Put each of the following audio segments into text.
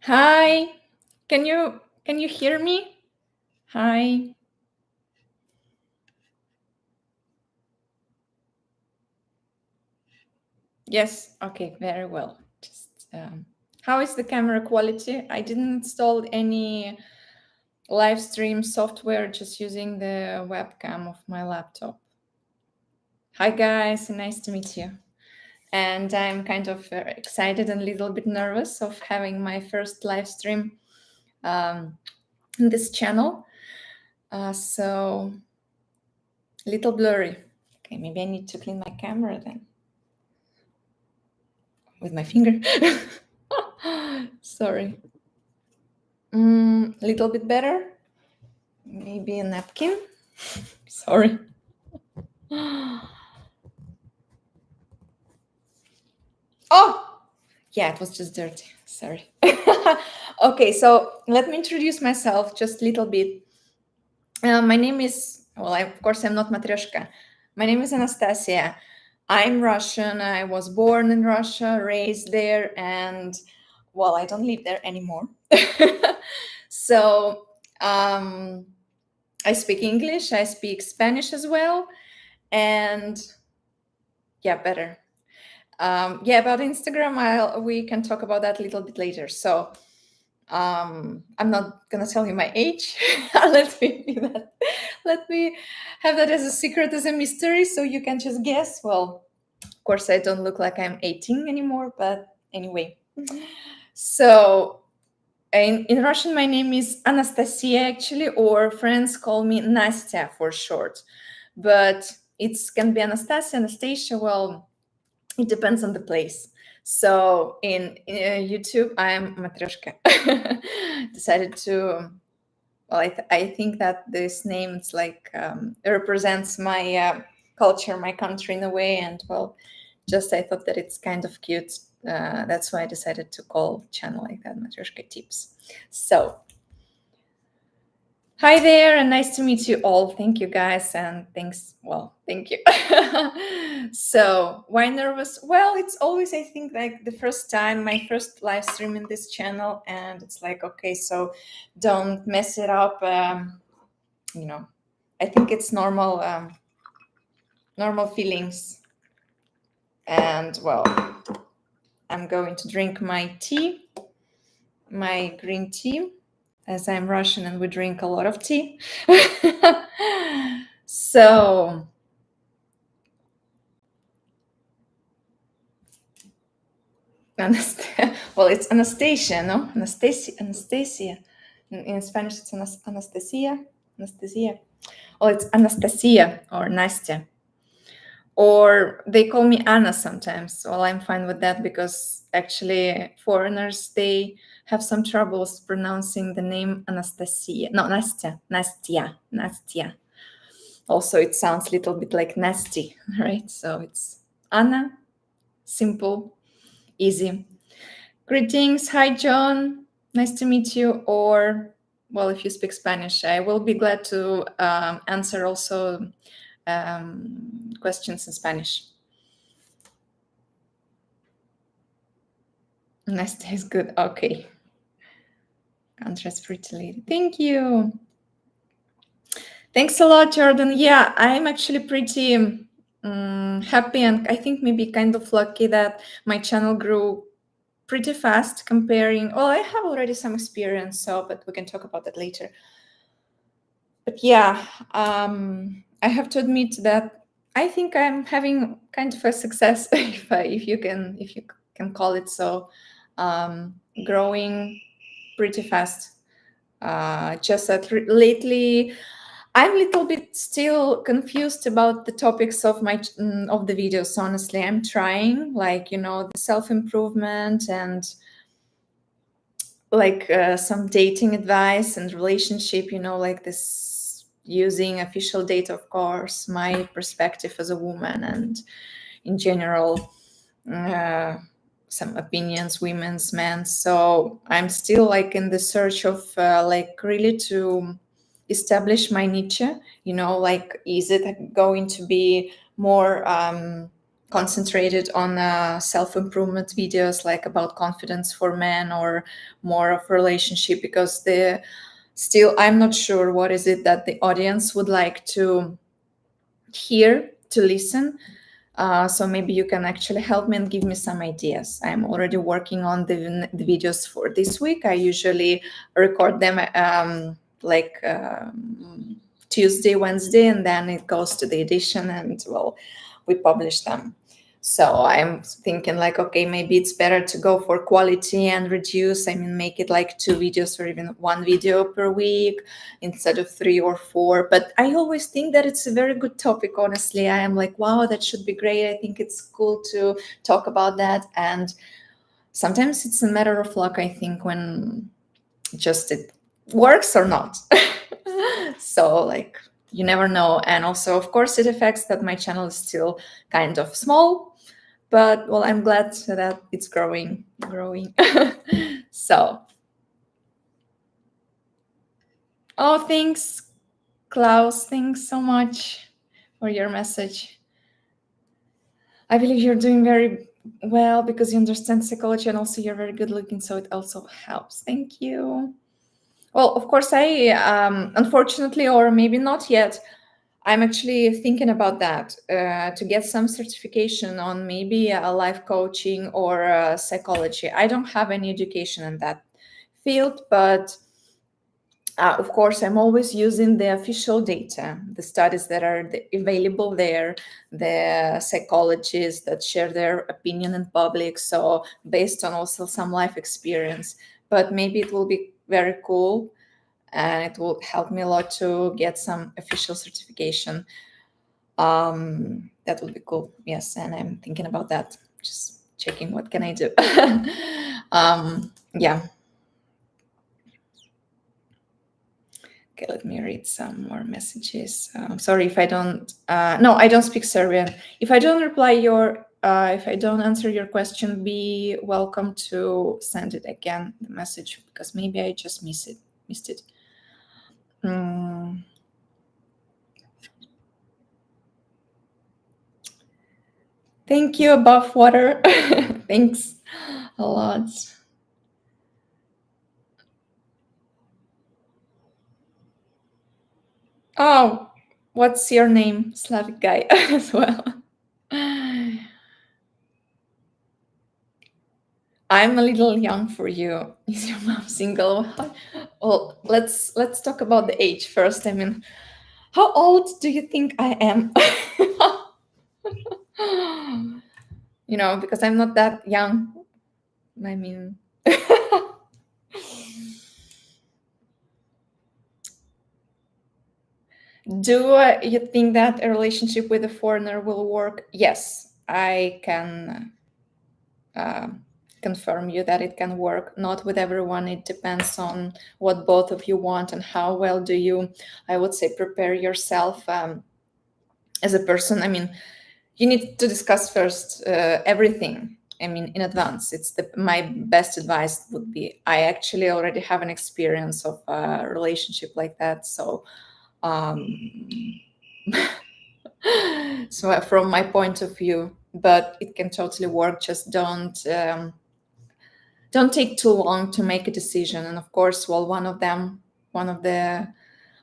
Hi, can you hear me? Hi. Yes. Okay. Very well. Just how is the camera quality? I didn't install any live stream software. Just using the webcam of my laptop. Hi guys, nice to meet you. And I'm kind of excited and a little bit nervous of having my first live stream in this channel. So a little blurry. Okay, maybe I need to clean my camera then with my finger. Sorry. A little bit better. Maybe a napkin. Sorry. Oh, yeah, it was just dirty. Sorry. Okay, so let me introduce myself just a little bit. My name is, well, of course, I'm not Matryoshka. My name is Anastasia. I'm Russian. I was born in Russia, raised there, and, well, I don't live there anymore. So, I speak English, I speak Spanish as well, and yeah, better. Yeah, about Instagram, we can talk about that a little bit later. So, I'm not gonna tell you my age. let me be that. Let me have that as a secret, as a mystery, so you can just guess. Well, of course, I don't look like I'm 18 anymore, but anyway. So, in Russian, my name is Anastasia, actually, or friends call me Nastya for short. But it can be Anastasia, Anastasia. Well, it depends on the place. So in YouTube, I am Matryoshka. Decided to. Well, I think that this name it's like represents my culture, my country in a way, and well, just I thought that it's kind of cute. That's why I decided to call channel like that, Matryoshka Tips. So, hi there, and nice to meet you all. Thank you, guys, and thanks. Well, thank you. So, why nervous? Well, it's always, I think, like the first time, my first live stream in this channel, and it's like, okay, so don't mess it up. I think it's normal, normal feelings. And well, I'm going to drink my tea, my green tea, as I'm Russian and we drink a lot of tea. So, well, it's Anastasia, no? Anastasia. In Spanish, it's Anastasia. Anastasia. Well, it's Anastasia or Nastya. Or they call me Anna sometimes. Well, I'm fine with that because actually foreigners, they have some troubles pronouncing the name Anastasia. No, Nastya. Nastya. Nastya. Also, it sounds a little bit like nasty, right? So it's Anna, simple, easy. Greetings. Hi, John. Nice to meet you. Or, well, if you speak Spanish, I will be glad to answer also questions in Spanish. Nesta is good. Okay. Contrast pretty lady. Thank you. Thanks a lot, Jordan. Yeah, I'm actually pretty happy and I think maybe kind of lucky that my channel grew pretty fast comparing. Well, I have already some experience, but we can talk about that later. But yeah, I have to admit that I think I'm having kind of a success, if you can call it so, growing pretty fast. Just that lately, I'm a little bit still confused about the topics of of the videos. Honestly, I'm trying, like the self-improvement and like some dating advice and relationship. Like this using official data, of course, my perspective as a woman, and in general. Some opinions, women's, men's. So I'm still like in the search of like really to establish my niche. Like is it going to be more concentrated on self-improvement videos, like about confidence for men or more of relationship, because still I'm not sure what is it that the audience would like to hear, to listen. So maybe you can actually help me and give me some ideas. I'm already working on the videos for this week. I usually record them Tuesday, Wednesday, and then it goes to the edition, and well, we publish them. So I'm thinking like, okay, maybe it's better to go for quality and reduce. I mean, make it like 2 videos or even 1 video per week instead of 3 or 4. But I always think that it's a very good topic, honestly. I am like, wow, that should be great. I think it's cool to talk about that. And sometimes it's a matter of luck, I think, when just it works or not. So like, you never know. And also, of course, it affects that my channel is still kind of small, but well, I'm glad that it's growing. So, oh, thanks, Klaus. Thanks so much for your message. I believe you're doing very well because you understand psychology, and also you're very good looking, so it also helps. Thank you. Well, of course, I unfortunately, or maybe not yet, I'm actually thinking about that, to get some certification on maybe a life coaching or psychology. I don't have any education in that field, but of course, I'm always using the official data, the studies that are available there, the psychologists that share their opinion in public. So based on also some life experience, but maybe it will be very cool, and it will help me a lot to get some official certification. That would be cool. Yes, and I'm thinking about that. Just checking what can I do. Yeah. Okay, let me read some more messages. Sorry if I don't. No, I don't speak Serbian. If I don't reply if I don't answer your question, be welcome to send it again, the message, because maybe I just missed it. Thank you, above water. Thanks a lot. Oh, what's your name? Slavic guy as well. I'm a little young for you. Is your mom single? Well, let's talk about the age first. I mean, how old do you think I am? Because I'm not that young. I mean, do you think that a relationship with a foreigner will work? Yes, I can confirm you that it can work. Not with everyone. It depends on what both of you want and how well do you, I would say, prepare yourself as a person. I mean, you need to discuss first everything. I mean, in advance. My best advice would be, I actually already have an experience of a relationship like that. So, so from my point of view, but it can totally work. Just don't take too long to make a decision. And of course, well, one of the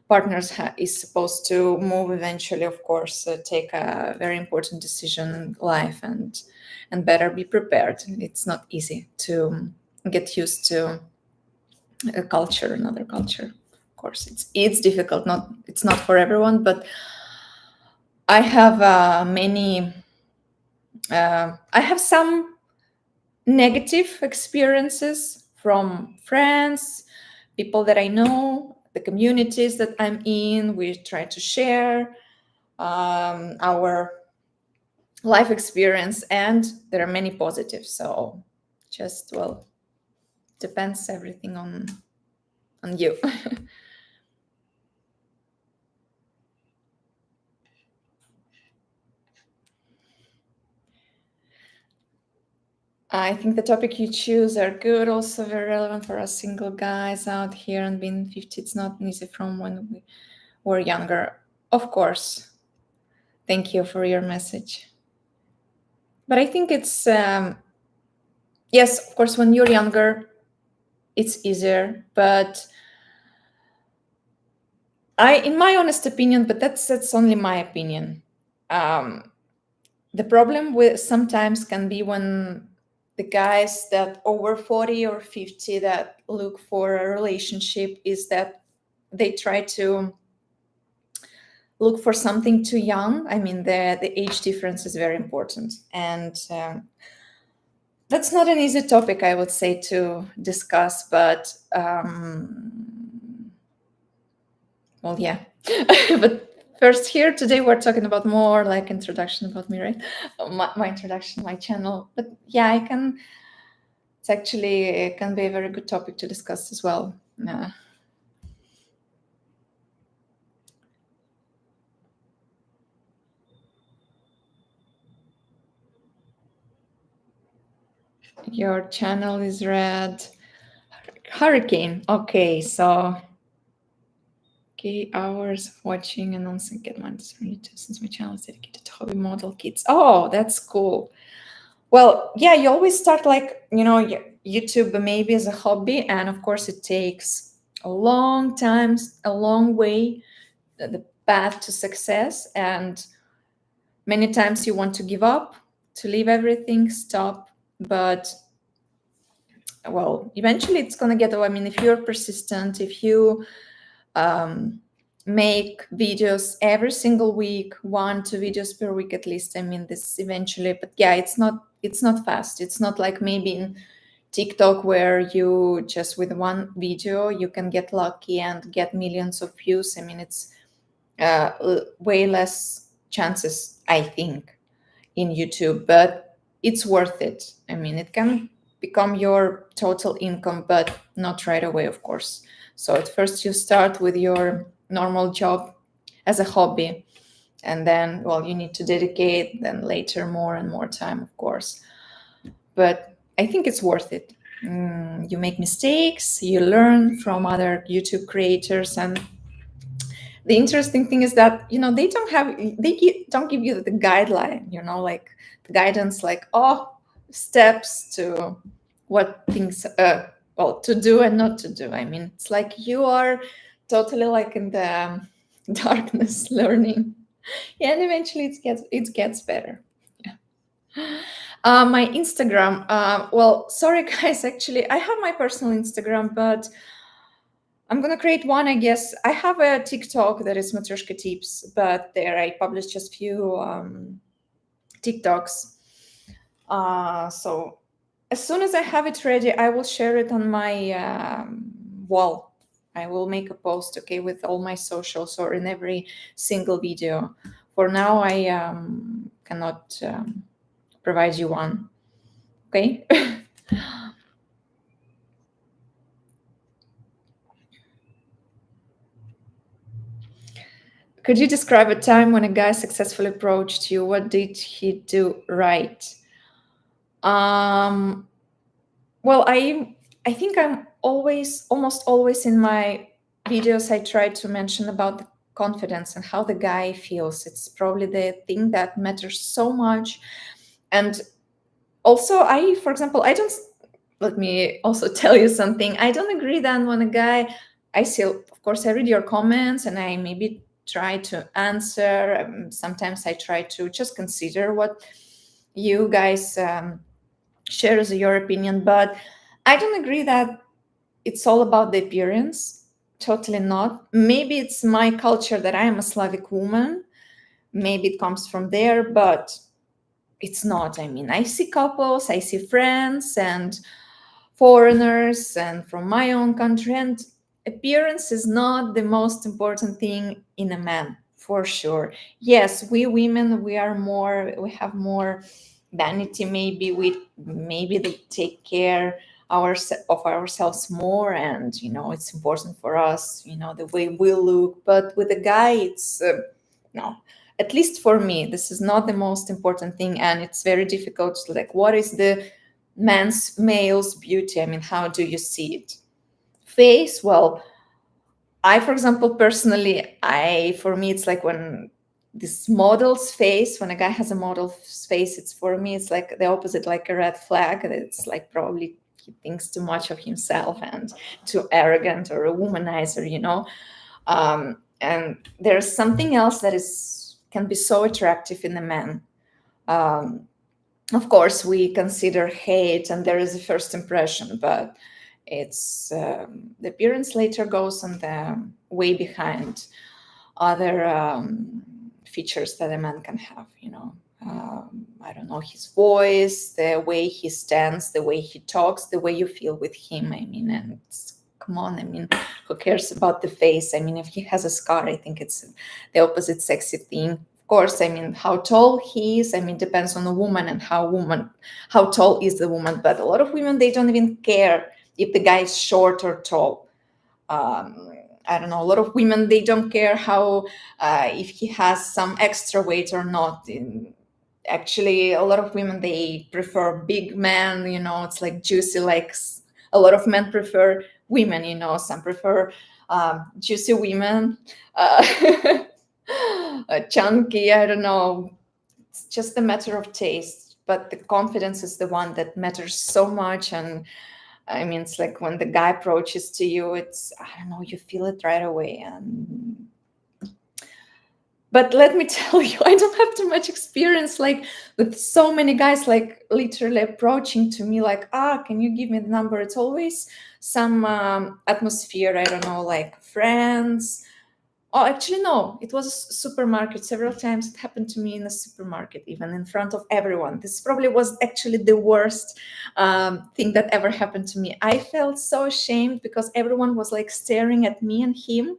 partners is supposed to move eventually, of course, take a very important decision in life, and better be prepared. It's not easy to get used to another culture. Of course, it's difficult. It's not for everyone, but I have I have some negative experiences from friends, people that I know, the communities that I'm in. We try to share our life experience, and there are many positives. So just, well, depends everything on you. I think the topic you choose are good, also very relevant for us single guys out here, and being 50, it's not easy from when we were younger. Of course. Thank you for your message. but I think it's yes, of course, when you're younger, it's easier. But in my honest opinion, but that's only my opinion. Um, the problem with sometimes can be when the guys that over 40 or 50 that look for a relationship is that they try to look for something too young. I mean, the age difference is very important, and that's not an easy topic, I would say, to discuss. But well, yeah. But first, here today we're talking about more like introduction about me, right? My introduction, my channel. But yeah, I can. It's actually it can be a very good topic to discuss as well. Your channel is red. Hurricane. Okay, so okay, hours of watching and also get money since my channel is dedicated to hobby model kits. Oh, that's cool. Well, yeah, you always start like, YouTube maybe as a hobby. And of course, it takes a long time, a long way, the path to success. And many times you want to give up, to leave everything, stop. But well, eventually it's going to get, I mean, if you're persistent, if you um, make videos every single week, 1 2 videos per week at least, I mean, this eventually, but yeah, it's not fast. It's not like maybe in TikTok where you just with one video you can get lucky and get millions of views. I mean, it's way less chances, I think, in YouTube, but it's worth it. I mean, it can become your total income, but not right away, of course. So at first you start with your normal job as a hobby, and then, well, you need to dedicate then later more and more time, of course. But I think it's worth it. You make mistakes, you learn from other YouTube creators, and the interesting thing is that don't give you the guideline, like the guidance, like steps to what things well to do and not to do. I mean, it's like you are totally like in the darkness learning. Yeah, and eventually it gets better. Yeah. My Instagram, well, sorry guys, actually I have my personal Instagram, but I'm gonna create one, I guess. I have a TikTok that is Matryoshka Tips, but there I publish just few TikToks. So as soon as I have it ready, I will share it on my wall. I will make a post, okay, with all my socials or in every single video. For now, I cannot provide you one, okay? Could you describe a time when a guy successfully approached you? What did he do right? Um, well, I think I'm almost always in my videos, I try to mention about the confidence and how the guy feels. It's probably the thing that matters so much. And also, for example, I don't. Let me also tell you something. I don't agree that when a guy, I see, of course, I read your comments and I maybe try to answer. Sometimes I try to just consider what you guys share as your opinion, but I don't agree that it's all about the appearance. Totally not. Maybe it's my culture that I am a Slavic woman. Maybe it comes from there, but it's not. I mean, I see couples, I see friends and foreigners and from my own country, and appearance is not the most important thing in a man, for sure. Yes, we women, we have more vanity. Maybe they take care of ourselves more, and it's important for us, the way we look. But with a guy, it's no, at least for me, this is not the most important thing, and it's very difficult to, like, what is the male's beauty? I mean, how do you see it? Face, well, I, for example, personally, for me, it's like when this model's face. When a guy has a model's face, it's, for me, it's like the opposite, like a red flag. It's like probably he thinks too much of himself and too arrogant or a womanizer, and there's something else that is can be so attractive in a man. um, of course, we consider hate and there is a first impression, but it's the appearance later goes on the way behind other features that a man can have, I don't know, his voice, the way he stands, the way he talks, the way you feel with him. I mean, and come on, I mean, who cares about the face? I mean, if he has a scar, I think it's the opposite sexy thing. Of course, I mean, how tall he is, I mean, depends on the woman and how tall is the woman. But a lot of women, they don't even care if the guy is short or tall. I don't know, a lot of women, they don't care how if he has some extra weight or not. Actually, a lot of women, they prefer big men, it's like juicy, like a lot of men prefer women, some prefer juicy women, uh, chunky, I don't know. It's just a matter of taste, but the confidence is the one that matters so much. And I mean, it's like when the guy approaches to you, it's, I don't know, you feel it right away. And but let me tell you, I don't have too much experience, like with so many guys, like literally approaching to me, like, can you give me the number? It's always some atmosphere, I don't know, like friends. Oh, actually, no, it was a supermarket. Several times it happened to me in a supermarket, even in front of everyone. This probably was actually the worst thing that ever happened to me. I felt so ashamed because everyone was like staring at me and him,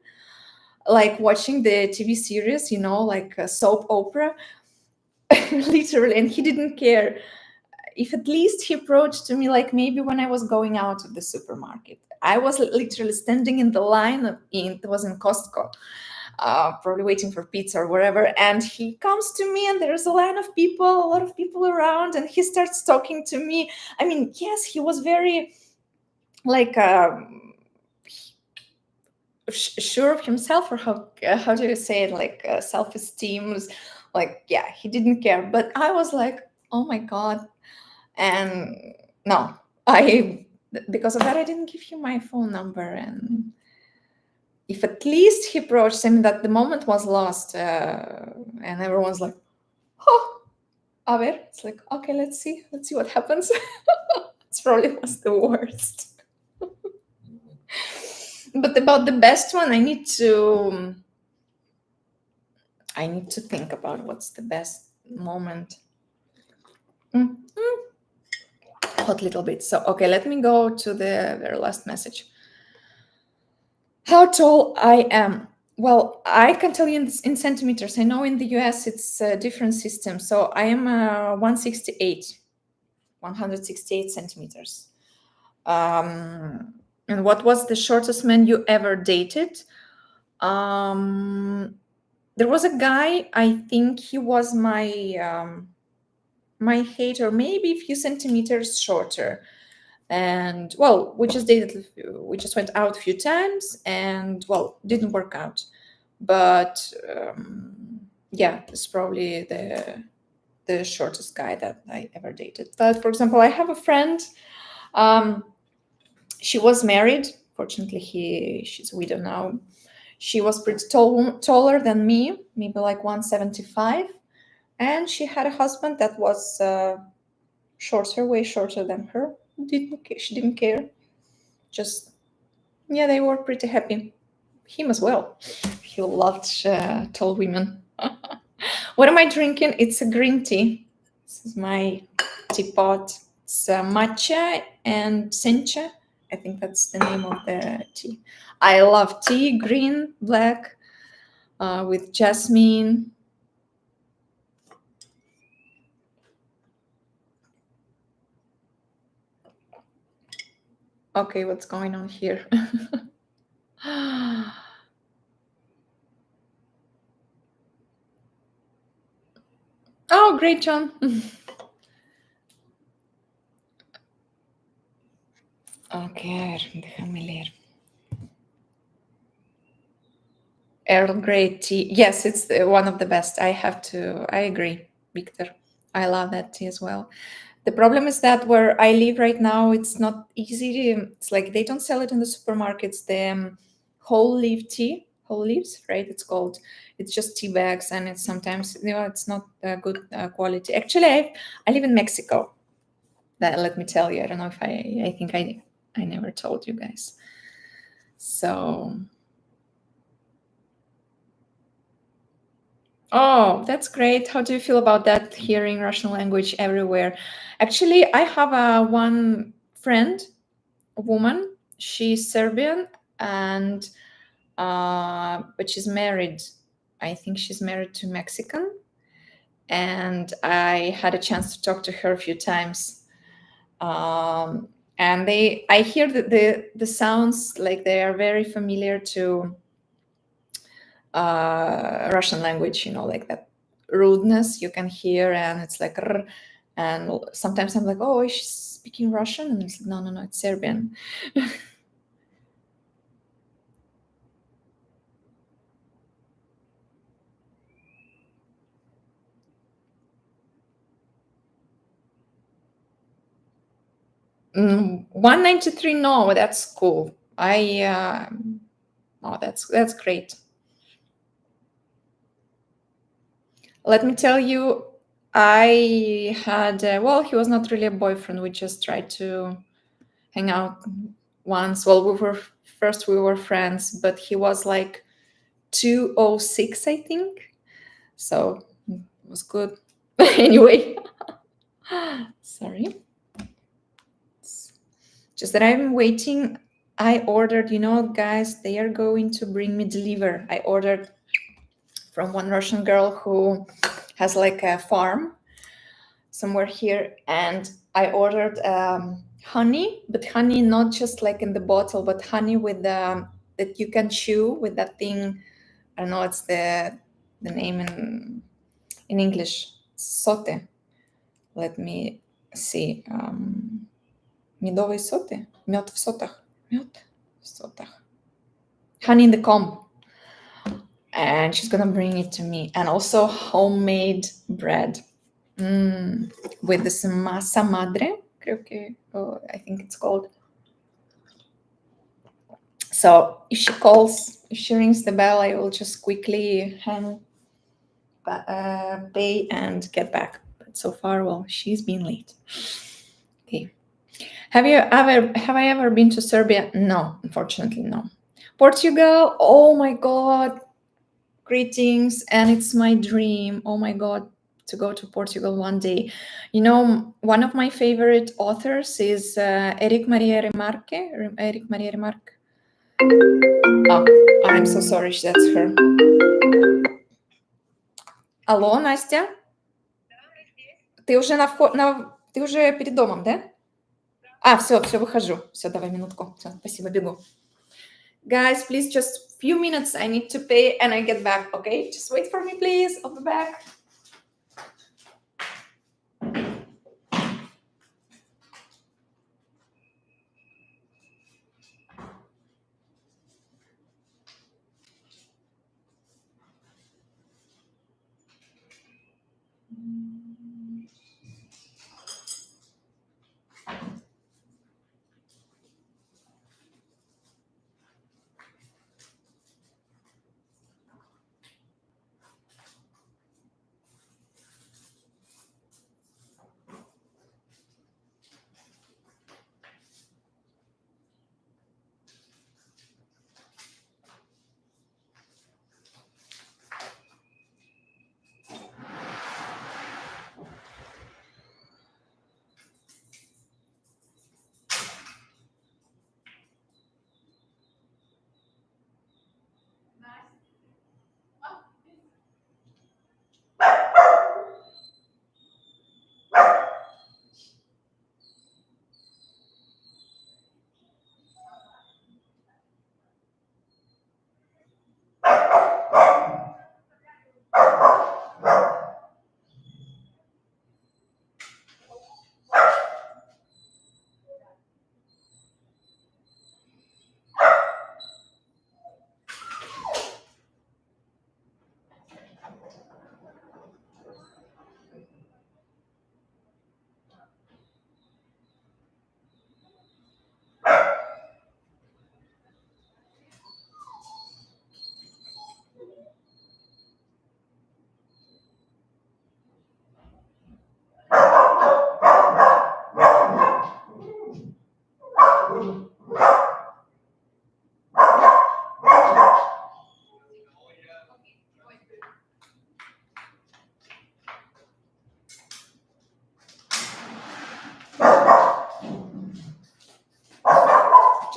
like watching the TV series, like a soap opera, literally. And he didn't care. If at least he approached to me, like maybe when I was going out of the supermarket, I was literally standing in the line. It was in Costco, probably waiting for pizza or whatever. And he comes to me, and there's a line of people, a lot of people around, and he starts talking to me. I mean, yes, he was very like sure of himself, or how do you say it, like self-esteem was, like, yeah, he didn't care. But I was like, oh my god. And no, I because of that, I didn't give him my phone number. And if at least he approached him, that the moment was lost. And everyone's like, oh, a ver. It's like, okay, let's see what happens. It's probably was the worst. But about the best one, I need to think about what's the best moment. Mm, hot little bit. So okay, let me go to the very last message. How tall I am. Well, I can tell you in centimeters. I know in the US it's a different system. So I am 168 centimeters. And what was the shortest man you ever dated? Um, there was a guy, I think he was my height, or maybe a few centimeters shorter. And well, we just went out a few times, and well, didn't work out. But yeah, it's probably the shortest guy that I ever dated. But for example, I have a friend. Um, she was married. Fortunately, she's a widow now. She was pretty taller than me, maybe like 175, and she had a husband that was shorter, way shorter than her. She didn't care. Just, yeah, they were pretty happy. Him as well. He loved tall women. What am I drinking? It's a green tea. This is my teapot. It's matcha and sencha. I think that's the name of the tea. I love tea, green, black, with jasmine. Okay, what's going on here? Oh, great, John. Ok, a ver, déjame leer. Earl Grey tea. Yes, it's one of the best. I agree, Victor. I love that tea as well. The problem is that where I live right now, it's not easy. It's like they don't sell it in the supermarkets. The whole leaf tea, whole leaves, right? It's called. It's just tea bags, and it's sometimes it's not good quality. Actually, I live in Mexico. That let me tell you. I don't know if I think I never told you guys. So. Oh, that's great. How do you feel about that, hearing Russian language everywhere? Actually, I have one friend, a woman. She's Serbian, and but she's married. I think she's married to Mexican, and I had a chance to talk to her a few times. And I hear that the sounds like they are very familiar to Russian language, like that rudeness you can hear, and it's like, "Rrr," and sometimes I'm like, oh, is she speaking Russian? And it's like, no, no, no, it's Serbian. Mm, 193, no, that's cool. Oh, that's great. Let me tell you, I had, well, he was not really a boyfriend. We just tried to hang out once. Well, we were friends, but he was like 206, I think. So it was good. Anyway, sorry. Just that I'm waiting. I ordered, guys, they are going to bring me deliver. I ordered from one Russian girl who has like a farm somewhere here, and I ordered honey, but honey not just like in the bottle, but honey with that you can chew with that thing. I don't know, it's the name in English. Sote. Let me see. Медовые соты. Мед в сотах. Мед в сотах. Honey in the comb. And she's gonna bring it to me. And also homemade bread. With this masa madre, creo que, I think it's called. So if she rings the bell, I will just quickly pay and get back. But so far, well, she's been late. Okay. Have I ever been to Serbia? No, unfortunately, no. Portugal, oh my God, greetings, and it's my dream. Oh my God, to go to Portugal one day. One of my favorite authors is Eric Maria Remarque. Eric Maria Remarque. Oh, I'm so sorry, that's her. Алло, Настя? Ты уже ты уже перед домом, да? Все, выхожу. Все, давай минутку. Все, спасибо, бегу. Guys, please, just few minutes. I need to pay and I get back, okay? Just wait for me, please. I'll be back.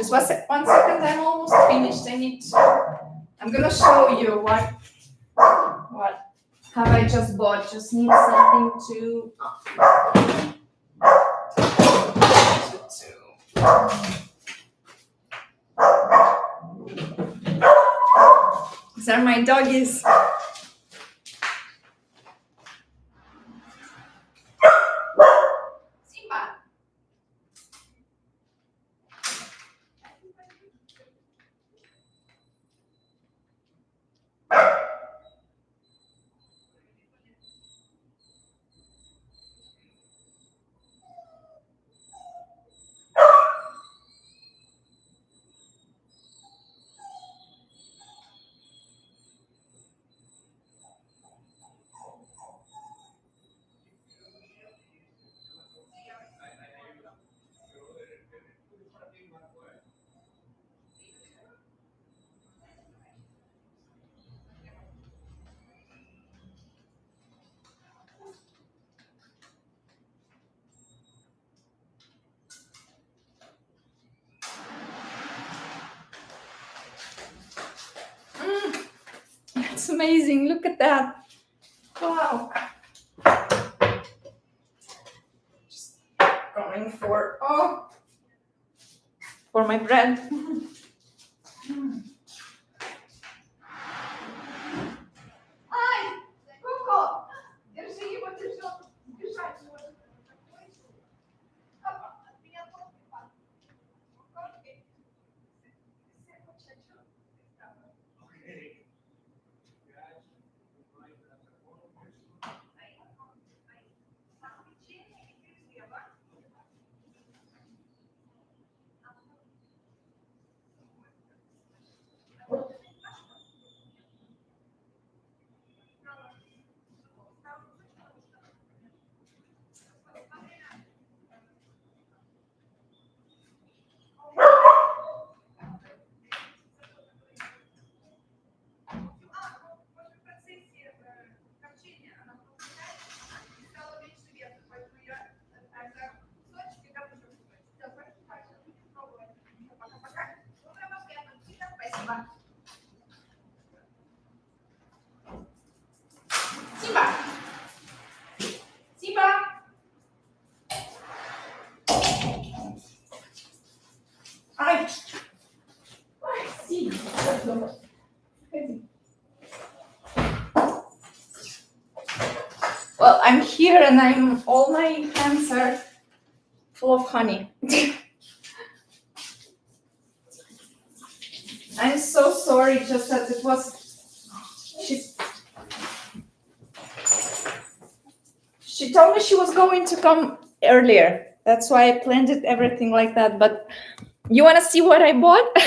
Just 1 second, I'm almost finished. I'm gonna show you what have I just bought. Just need something to These are my doggies. Simba. It's amazing. Look at that. Wow. Just going for my bread. Ай, Коко, держи его, держать его. От меня тоже. Симба! Симба! Ай! Ай, Симба! Well, I'm here and all my hands are full of honey. I'm so sorry, just that it was. She told me she was going to come earlier. That's why I planned it, everything like that. But you want to see what I bought?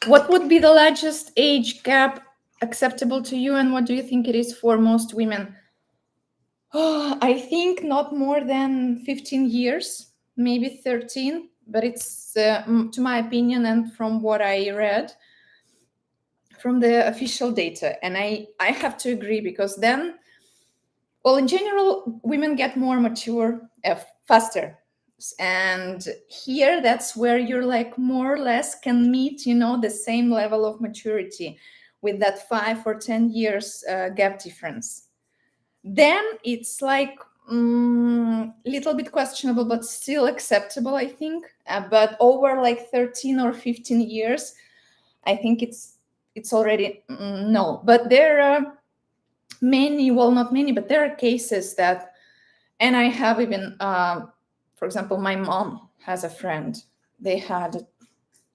What would be the largest age gap acceptable to you, and what do you think it is for most women? I think not more than 15 years, maybe 13, but it's, to my opinion and from what I read, from the official data. And I have to agree, because then, well, in general, women get more mature faster. And here, that's where you're like more or less can meet, the same level of maturity with that 5 or 10 years gap difference. Then it's like little bit questionable, but still acceptable, I think. But over like 13 or 15 years, I think it's already no. But there are many, well, not many, but there are cases that, and I have even, for example, my mom has a friend. They had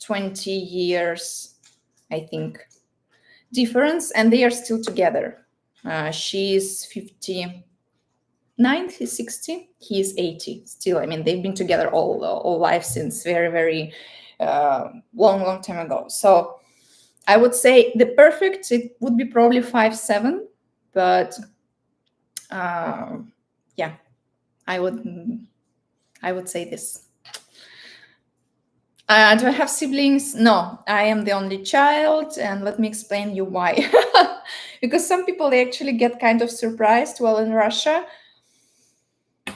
20 years, I think, difference, and they are still together. She's 59, he's 60, he's 80 still. I mean, they've been together all life since very, very long time ago. So I would say the perfect, it would be probably 5'7", but yeah, I would say this. Do I have siblings? No, I am the only child, and let me explain you why. Because some people they actually get kind of surprised. Well, in Russia,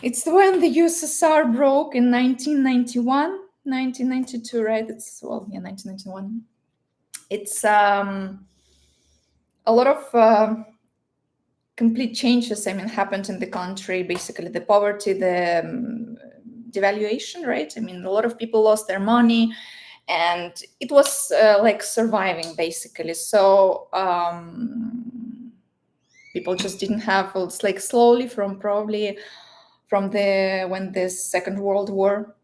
it's when the USSR broke in 1991, 1992, right? It's well, yeah, 1991. It's a lot of complete changes. I mean, happened in the country. Basically, the poverty, the devaluation, right? I mean, a lot of people lost their money, and it was like surviving basically. So people just didn't have. Well, it's like slowly from probably from the when the Second World War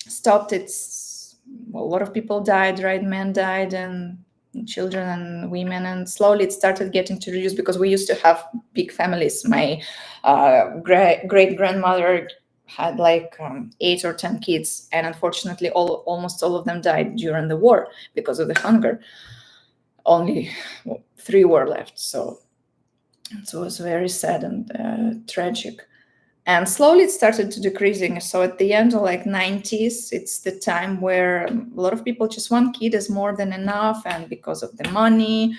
stopped. It's well, a lot of people died, right? Men died and children and women, and slowly it started getting to reduce because we used to have big families. My great grandmother had like 8 or 10 kids, and unfortunately almost all of them died during the war because of the hunger. Only 3 were left, so it was very sad and tragic. And slowly it started to decreasing. So at the end of like 90s, it's the time where a lot of people just one kid is more than enough, and because of the money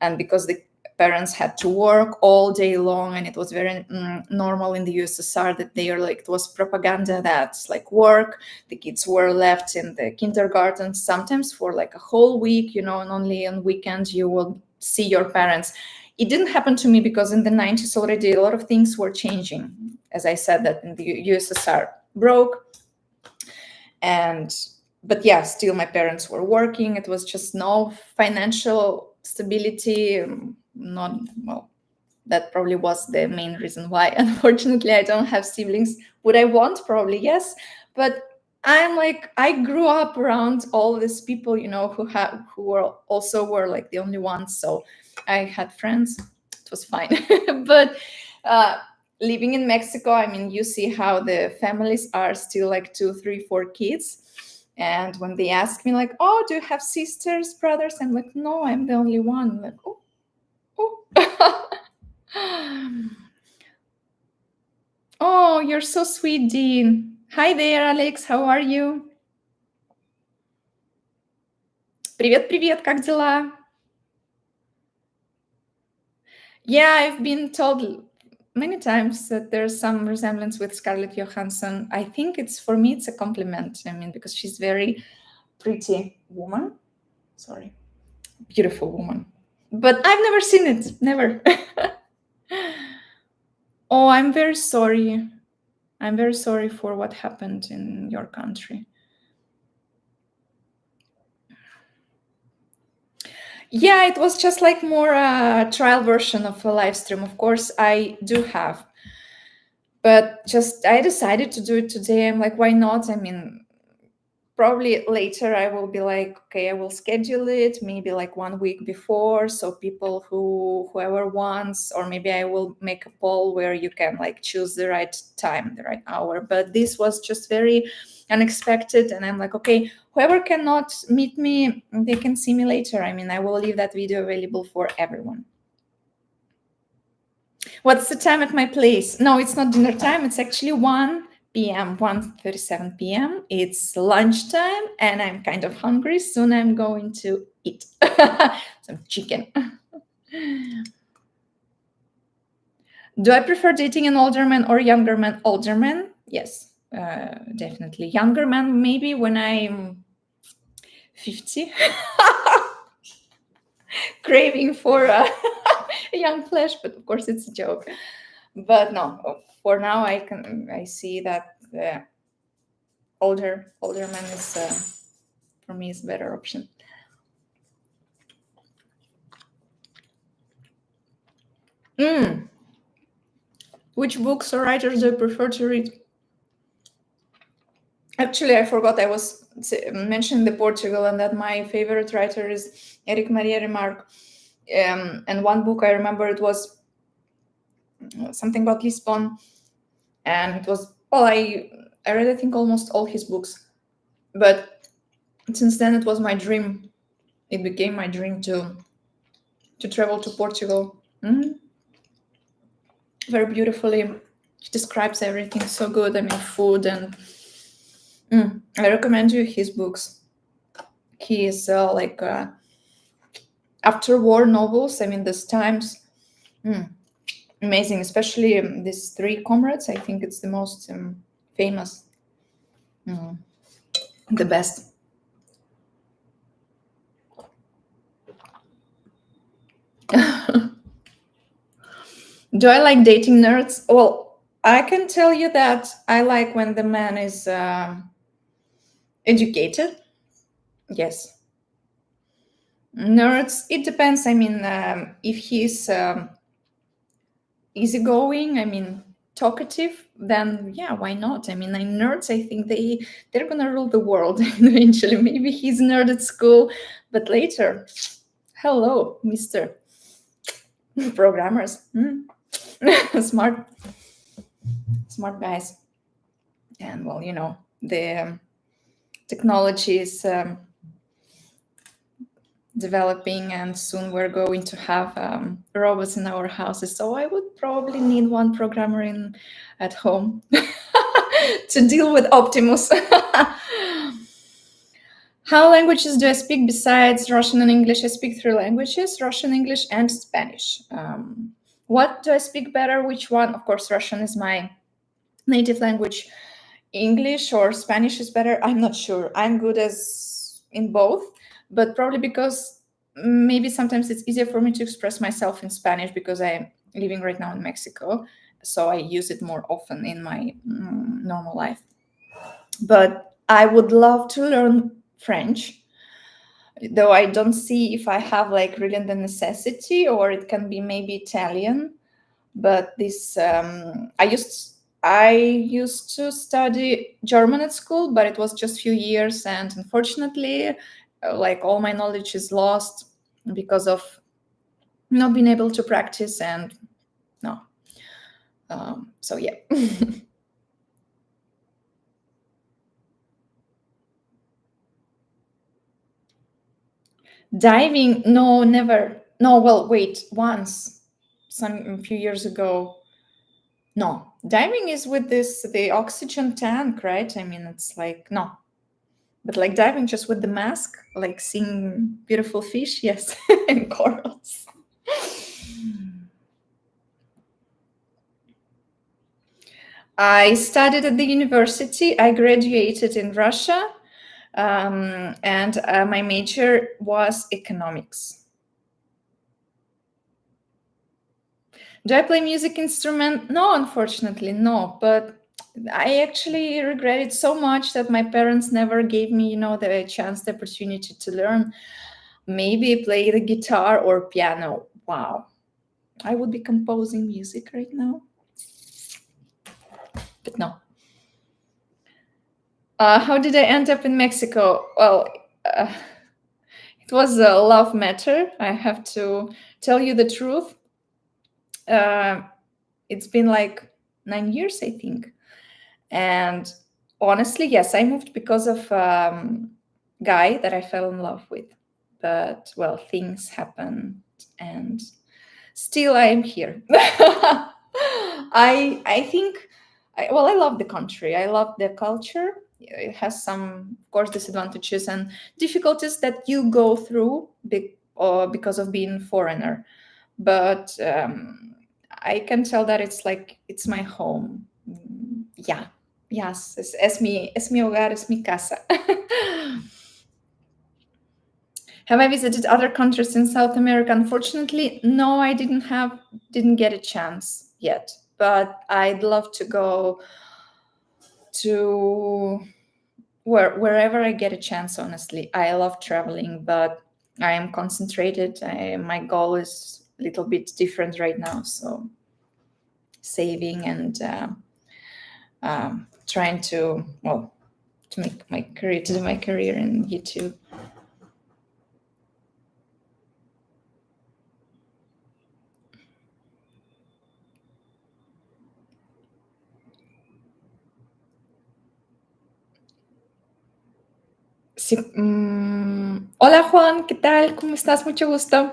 and because the parents had to work all day long, and it was very normal in the USSR that they are like, it was propaganda that's like work. The kids were left in the kindergarten sometimes for like a whole week, and only on weekends you will see your parents. It didn't happen to me because in the 90s already a lot of things were changing. As I said, that in the USSR broke, but yeah, still my parents were working. It was just no financial stability. Not well. That probably was the main reason why. Unfortunately, I don't have siblings. Would I want? Probably yes, but I'm like I grew up around all these people, who were like the only ones. So I had friends. It was fine, but. Living in Mexico, I mean, you see how the families are still like 2, 3, 4 kids. And when they ask me like, oh, do you have sisters, brothers? I'm like, no, I'm the only one. I'm like, oh. Oh, you're so sweet, Dean. Hi there, Alex. How are you? Привет, как дела? Yeah, I've been told many times that there's some resemblance with Scarlett Johansson. I think for me, it's a compliment. I mean, because she's very pretty woman. Sorry, beautiful woman. But I've never seen it. Never. Oh, I'm very sorry. I'm very sorry for what happened in your country. Yeah, it was just like more a trial version of a live stream. Of course, I do have. But just I decided to do it today. I'm like, why not? I mean, probably later I will be like, okay, I will schedule it maybe like 1 week before, so people whoever wants, or maybe I will make a poll where you can like choose the right time, the right hour. But this was just very unexpected, and I'm like, okay, whoever cannot meet me, they can see me later. I mean, I will leave that video available for everyone. What's the time at my place? No, it's not dinner time. It's actually 1 p.m., 1:37 p.m. It's lunchtime, and I'm kind of hungry. Soon I'm going to eat some chicken. Do I prefer dating an older man or younger man? Older man, yes, definitely. Younger man, maybe when I'm 50. Craving for a young flesh, but of course it's a joke. But no, for now I see that the older man is for me is a better option. Which books or writers do you prefer to read? Actually, I forgot I was mentioning the Portugal, and that my favorite writer is Eric Maria Remarque. And one book I remember, it was something about Lisbon, and it was I read I think almost all his books, but since then it was my dream. It became my dream to travel to Portugal. Very beautifully, he describes everything so good. I mean, food and I recommend you his books. his after war novels. I mean, these times, amazing, especially these three comrades. I think it's the most famous, the best. Do I like dating nerds? Well, I can tell you that I like when the man is educated. Yes. Nerds, it depends. I mean, if he's easygoing, I mean, talkative, then yeah, why not? I mean, nerds, I think they're gonna rule the world eventually. Maybe he's a nerd at school, but later, hello, Mr. Programmers. Smart guys. And well, the technology is developing, and soon we're going to have robots in our houses. So I would probably need one programmer in at home to deal with Optimus. How languages do I speak besides Russian and English? I speak three languages: Russian, English, and Spanish. What do I speak better? Which one? Of course, Russian is my native language. English or Spanish is better. I'm not sure. I'm good as in both, but probably because maybe sometimes it's easier for me to express myself in Spanish because I'm living right now in Mexico. So I use it more often in my normal life. But I would love to learn French, though I don't see if I have like really the necessity, or it can be maybe Italian. But this I used to study German at school, but it was just few years, and unfortunately, like all my knowledge is lost because of not being able to practice. And no, so yeah. Diving? No, never. No, well, wait, once, a few years ago. No, diving is with the oxygen tank, right? I mean, it's like no, but like diving just with the mask, like seeing beautiful fish, yes, and corals. I studied at the university. I graduated in Russia, and my major was economics. Do I play music instrument? No, unfortunately, no. But I actually regret it so much that my parents never gave me, the chance, the opportunity to learn. Maybe play the guitar or piano. Wow, I would be composing music right now. But no. How did I end up in Mexico? Well, it was a love matter. I have to tell you the truth. It's been like 9 years, I think. And honestly, yes, I moved because of guy that I fell in love with. But well, things happened, and still I am here. I think I love the country. I love the culture. It has some, of course, disadvantages and difficulties that you go through because of being foreigner. But I can tell that it's my home. Yeah. Yes, es mi hogar, es mi casa. Have I visited other countries in South America? Unfortunately, no, I didn't get a chance yet. But I'd love to go to wherever I get a chance. Honestly, I love traveling, but I am concentrated. My goal is a little bit different right now, so saving and trying to make my career to do my career in YouTube. Sí, hola Juan, ¿qué tal? ¿Cómo estás? Mucho gusto.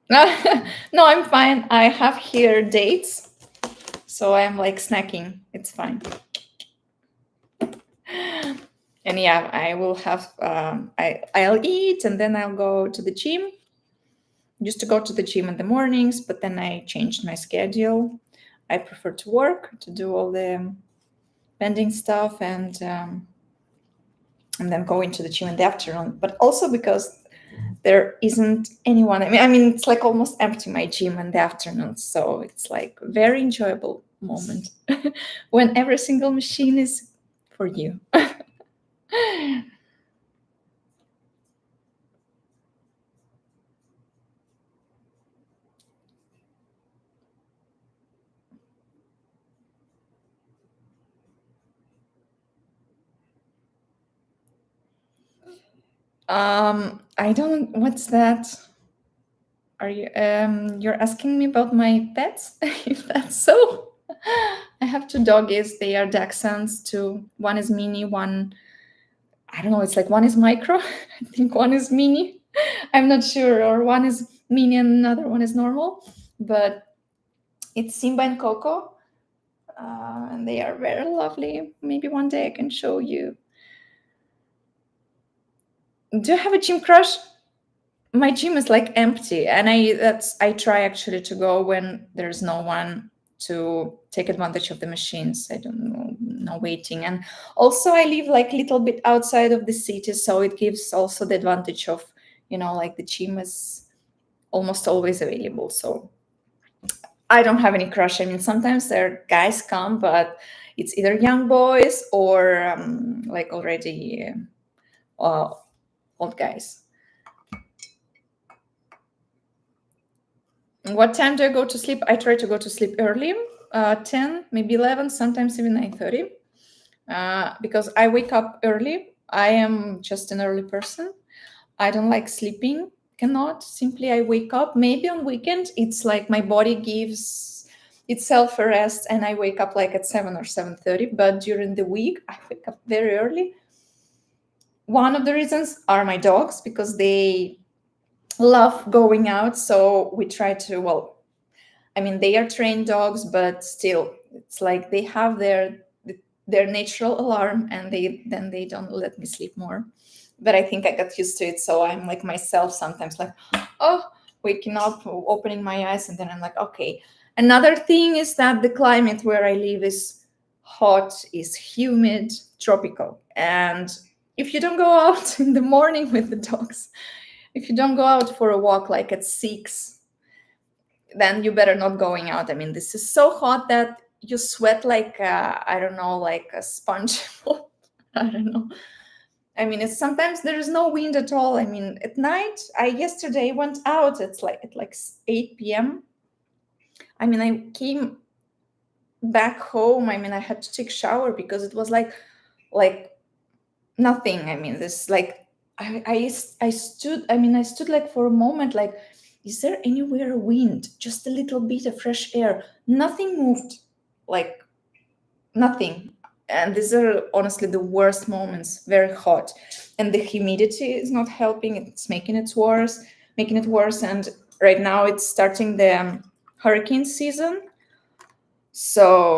No, I'm fine. I have here dates, so I'm like snacking. It's fine. And yeah, I will have I'll eat and then I'll go to the gym. Used to go to the gym in the mornings, but then I changed my schedule. I prefer to work, to do all the bending stuff, and then go into the gym in the afternoon. But also because there isn't anyone. I mean, it's like almost empty my gym in the afternoon, so it's like a very enjoyable moment when every single machine is for you. I don't. What's that? Are you? You're asking me about my pets? If that's so, I have two doggies. They are Dachshunds. Two. One is mini. One. I don't know. It's like one is micro. I think one is mini. I'm not sure. Or one is mini and another one is normal. But it's Simba and Coco, and they are very lovely. Maybe one day I can show you. Do you have a gym crush? My gym is like empty, and I try actually to go when there's no one to take advantage of the machines. I don't know, no waiting. And also I live like a little bit outside of the city, so it gives also the advantage of, like the gym is almost always available. So I don't have any crush. I mean, sometimes there guys come, but it's either young boys or like already uh, old guys. What time do I go to sleep? I try to go to sleep early, 10, maybe 11, sometimes even 9:30, because I wake up early. I am just an early person. I don't like sleeping, cannot. Simply, I wake up. Maybe on weekend, it's like my body gives itself a rest and I wake up like at 7 or 7:30. But during the week, I wake up very early. One of the reasons are my dogs, because they love going out. So we try to, well, I mean, they are trained dogs, but still, it's like they have their natural alarm, and they don't let me sleep more. But I think I got used to it, so I'm like myself sometimes, like, oh, waking up, opening my eyes, and then I'm like, okay. Another thing is that the climate where I live is hot, is humid, tropical, and if you don't go out in the morning with the dogs, if you don't go out for a walk like at 6, then you better not going out. I mean, this is so hot that you sweat like I don't know, like a sponge. I don't know. I mean, it's sometimes there is no wind at all. I mean, at night, I yesterday went out. It's like at like 8 p.m. I mean, I came back home. I mean, I had to take shower because it was like nothing. I mean, this like I stood. I mean, I stood like for a moment, like, is there anywhere a wind? Just a little bit of fresh air. Nothing moved, like nothing. And these are honestly the worst moments. Very hot, and the humidity is not helping. It's making it worse, making it worse. And right now it's starting the hurricane season. So,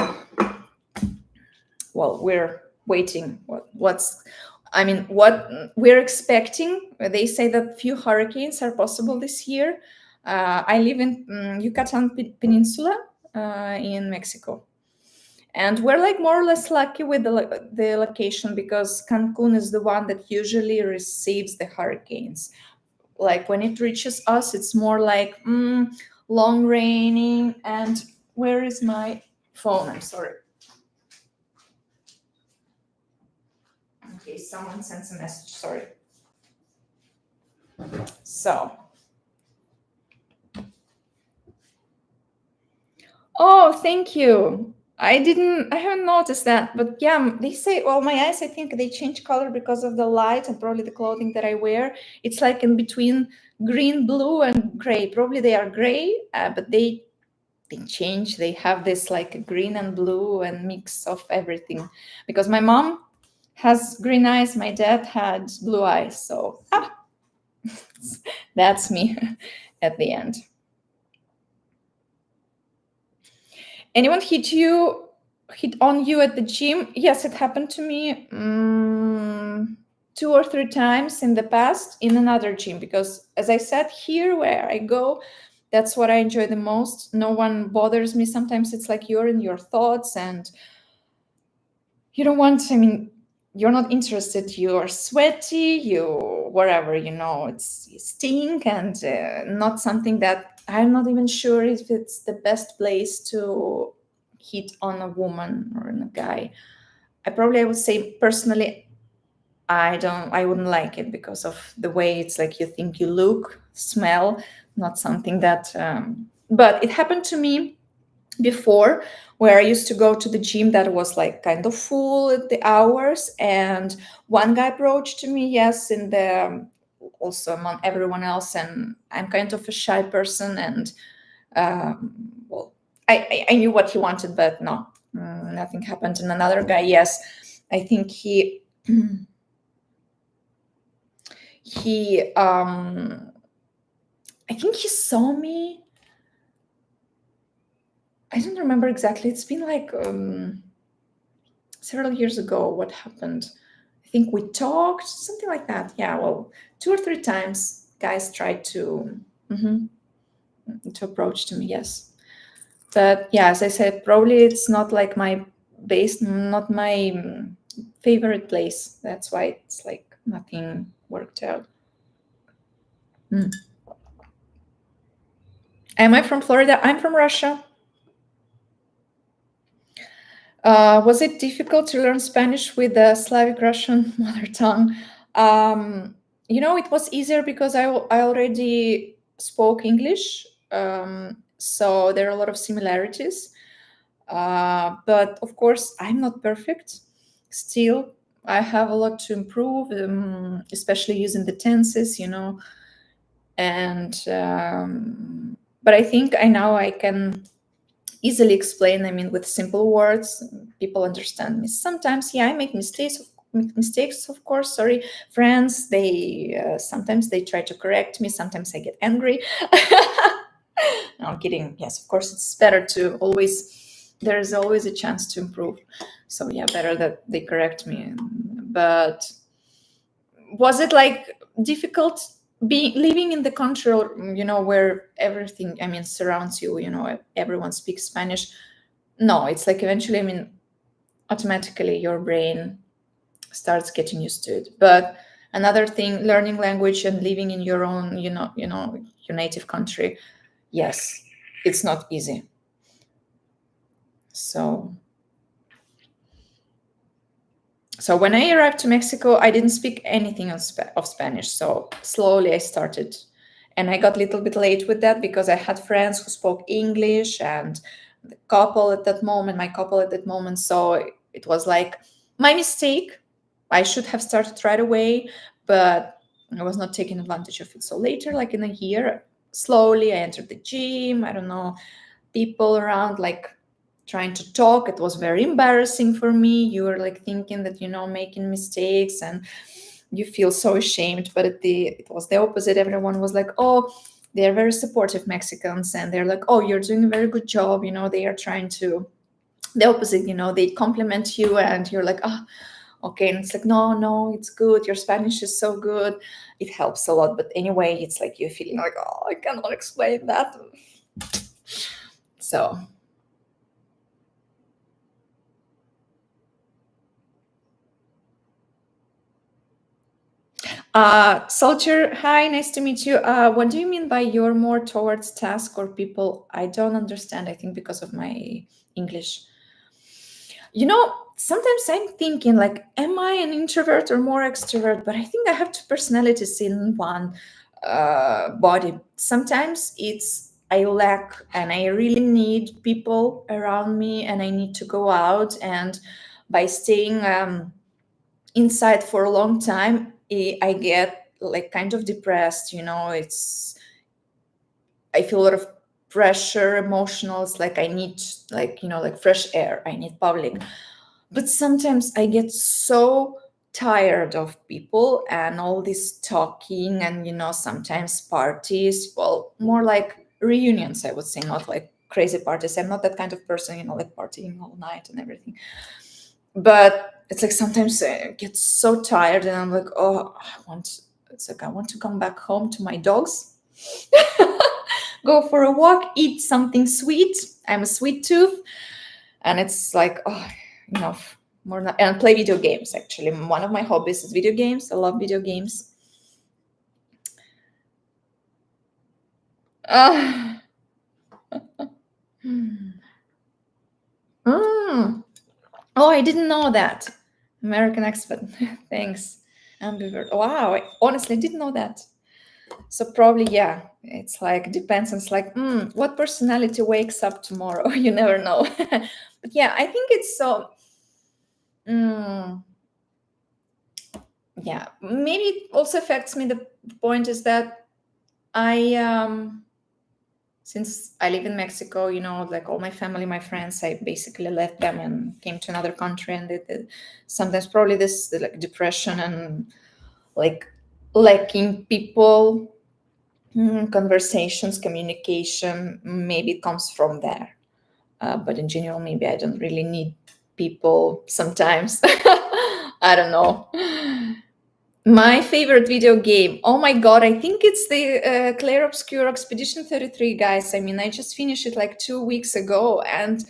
well, we're waiting. What we're expecting. They say that few hurricanes are possible this year. I live in Yucatan Peninsula in Mexico, and we're like more or less lucky with the location, because Cancun is the one that usually receives the hurricanes. Like when it reaches us, it's more like long raining. And where is my phone? I'm sorry. Okay, someone sends a message. Sorry. So, oh, thank you. I haven't noticed that, but yeah, they say, well, my eyes, I think they change color because of the light and probably the clothing that I wear. It's like in between green, blue, and gray. Probably they are gray, but they change. They have this like green and blue and mix of everything. Because my mom has green eyes, my dad had blue eyes, so that's me at the end. Anyone hit on you at the gym? Yes, it happened to me. two or three times in the past in another gym, because as I said, here where I go, that's what I enjoy the most. No one bothers me. Sometimes it's like you're in your thoughts and you don't want, I mean, you're not interested, you're sweaty, you whatever, it's you stink, and not something that I'm not even sure if it's the best place to hit on a woman or on a guy. I would say personally, I wouldn't like it because of the way it's like you think you look, smell, not something that but it happened to me before, where I used to go to the gym that was like kind of full at the hours, and one guy approached to me, yes, in the also among everyone else, and I'm kind of a shy person, and well, I knew what he wanted, but no, nothing happened. And another guy, yes, I think he I think he saw me. I don't remember exactly. It's been like several years ago. What happened? I think we talked, something like that. Yeah, well, two or three times guys tried mhm, to approach to me. Yes, but yeah, as I said, probably it's not like my base, not my favorite place. That's why it's like nothing worked out. Mm. Am I from Florida? I'm from Russia. Was it difficult to learn Spanish with the Slavic Russian mother tongue? It was easier because I already spoke English, so there are a lot of similarities. But of course, I'm not perfect. Still, I have a lot to improve, especially using the tenses, and but I think I can easily explain. I mean, with simple words, people understand me. Sometimes, yeah, I make mistakes, of course. Sorry, friends. They sometimes they try to correct me. Sometimes I get angry. No, I'm kidding. Yes, of course, it's better to always. There is always a chance to improve. So yeah, better that they correct me. But was it like difficult being living in the country, where everything, I mean, surrounds you, everyone speaks Spanish? No, it's like eventually, I mean, automatically your brain starts getting used to it. But another thing, learning language and living in your own, your native country, yes, it's not easy. So when I arrived to Mexico, I didn't speak anything of Spanish. So slowly I started. And I got a little bit late with that because I had friends who spoke English, and my couple at that moment. So it was like my mistake. I should have started right away, but I was not taking advantage of it. So later, like in a year, slowly I entered the gym. I don't know, people around like trying to talk. It was very embarrassing for me. You were like thinking that making mistakes, and you feel so ashamed. But it was the opposite. Everyone was like, oh, they're very supportive Mexicans, and they're like, oh, you're doing a very good job. They are trying to the opposite. They compliment you, and you're like, oh, okay. And it's like, no, it's good. Your Spanish is so good. It helps a lot. But anyway, it's like you're feeling like, oh, I cannot explain that. So Soldier, hi, nice to meet you. What do you mean by you're more towards task or people? I don't understand, I think because of my English. Sometimes I'm thinking like, am I an introvert or more extrovert? But I think I have two personalities in one body. Sometimes it's I lack and I really need people around me, and I need to go out, and by staying inside for a long time, I get like kind of depressed. I feel a lot of pressure, emotional. It's like I need like like fresh air. I need public. But sometimes I get so tired of people and all this talking, and sometimes parties. Well, more like reunions, I would say, not like crazy parties. I'm not that kind of person, like partying all night and everything. But it's like sometimes I get so tired and I'm like, oh, it's like I want to come back home to my dogs, go for a walk, eat something sweet. I'm a sweet tooth, and it's like, oh, enough. More not, and play video games. Actually, one of my hobbies is video games. I love video games. Ah. Mm. Oh, I didn't know that. American expert. Thanks. Ambivert. Wow, I honestly didn't know that. So probably, yeah, it's like depends on, it's like, what personality wakes up tomorrow? You never know. But yeah, I think it's so. Mm, yeah, maybe it also affects me. The point is that I since I live in Mexico, like all my family, my friends, I basically left them and came to another country, and sometimes probably this like depression and like lacking people, conversations, communication, maybe it comes from there. But in general, maybe I don't really need people sometimes. I don't know. My favorite video game. Oh my god, I think it's the Clair Obscure Expedition 33, guys. I mean, I just finished it like 2 weeks ago, and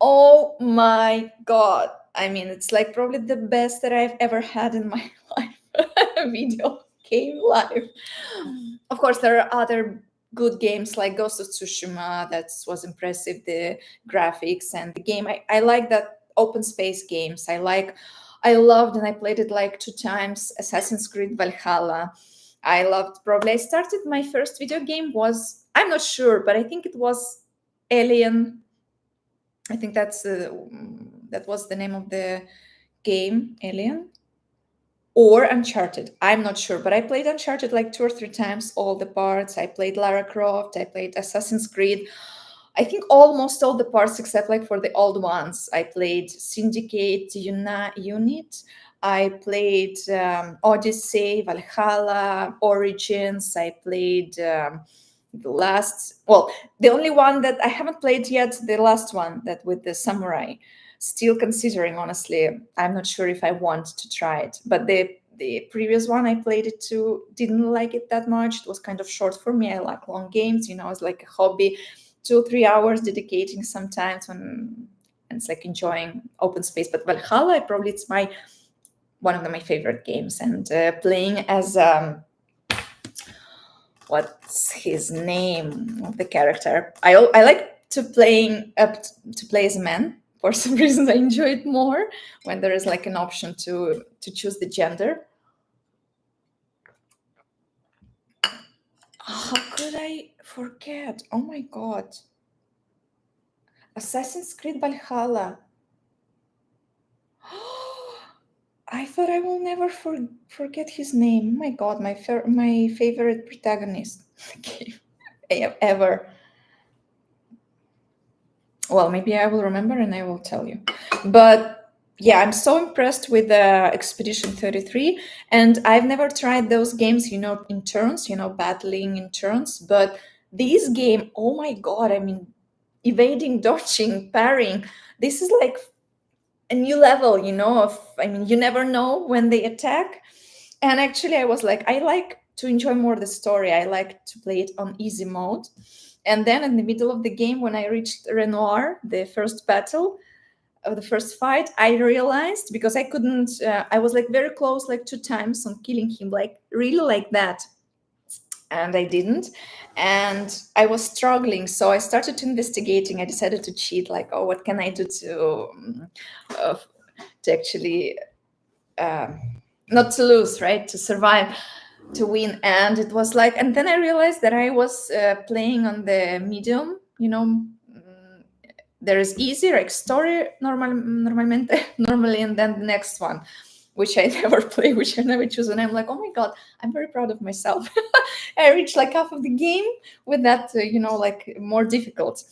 oh my god. I mean, it's like probably the best that I've ever had in my life. Video game life. Of course, there are other good games like Ghost of Tsushima. That was impressive, the graphics and the game. I like that open space games. I loved, and I played it like 2 times, Assassin's Creed Valhalla. I started, my first video game was, I'm not sure, but I think it was Alien. I think that was the name of the game, Alien, or Uncharted. I'm not sure, but I played Uncharted like 2 or 3 times, all the parts. I played Lara Croft. I played Assassin's Creed. I think almost all the parts except like for the old ones. I played Syndicate, Unit. I played Odyssey, Valhalla, Origins. I played the only one that I haven't played yet, the last one, that with the samurai. Still considering, honestly. I'm not sure if I want to try it. But the previous one I played it too, didn't like it that much. It was kind of short for me. I like long games, it's like a hobby. 2 or 3 hours dedicating sometimes when, and it's like enjoying open space. But Valhalla, probably it's one of my favorite games, and playing as what's his name of the character. I like to play as a man. For some reason, I enjoy it more when there is like an option to choose the gender. How could I forget? Oh my god. Assassin's Creed Valhalla. I thought I will never forget his name. My god, my favorite protagonist ever. Well, maybe I will remember and I will tell you. But yeah, I'm so impressed with Expedition 33. And I've never tried those games, in turns, battling in turns. But this game, oh my god, I mean, evading, dodging, parrying, this is like a new level, you never know when they attack. And actually, I was like, I like to enjoy more the story. I like to play it on easy mode. And then in the middle of the game, when I reached Renoir, the first battle of the first fight, I realized, because I couldn't, I was like very close, like 2 times on killing him, like really like that. And I didn't. And I was struggling. So I started investigating. I decided to cheat, like, oh, what can I do to actually not to lose, right? To survive, to win. And it was like, and then I realized that I was playing on the medium, there is easy, like story normally, and then the next one, which I never play, which I never choose. And I'm like, oh my god, I'm very proud of myself. I reached like half of the game with that, like more difficult.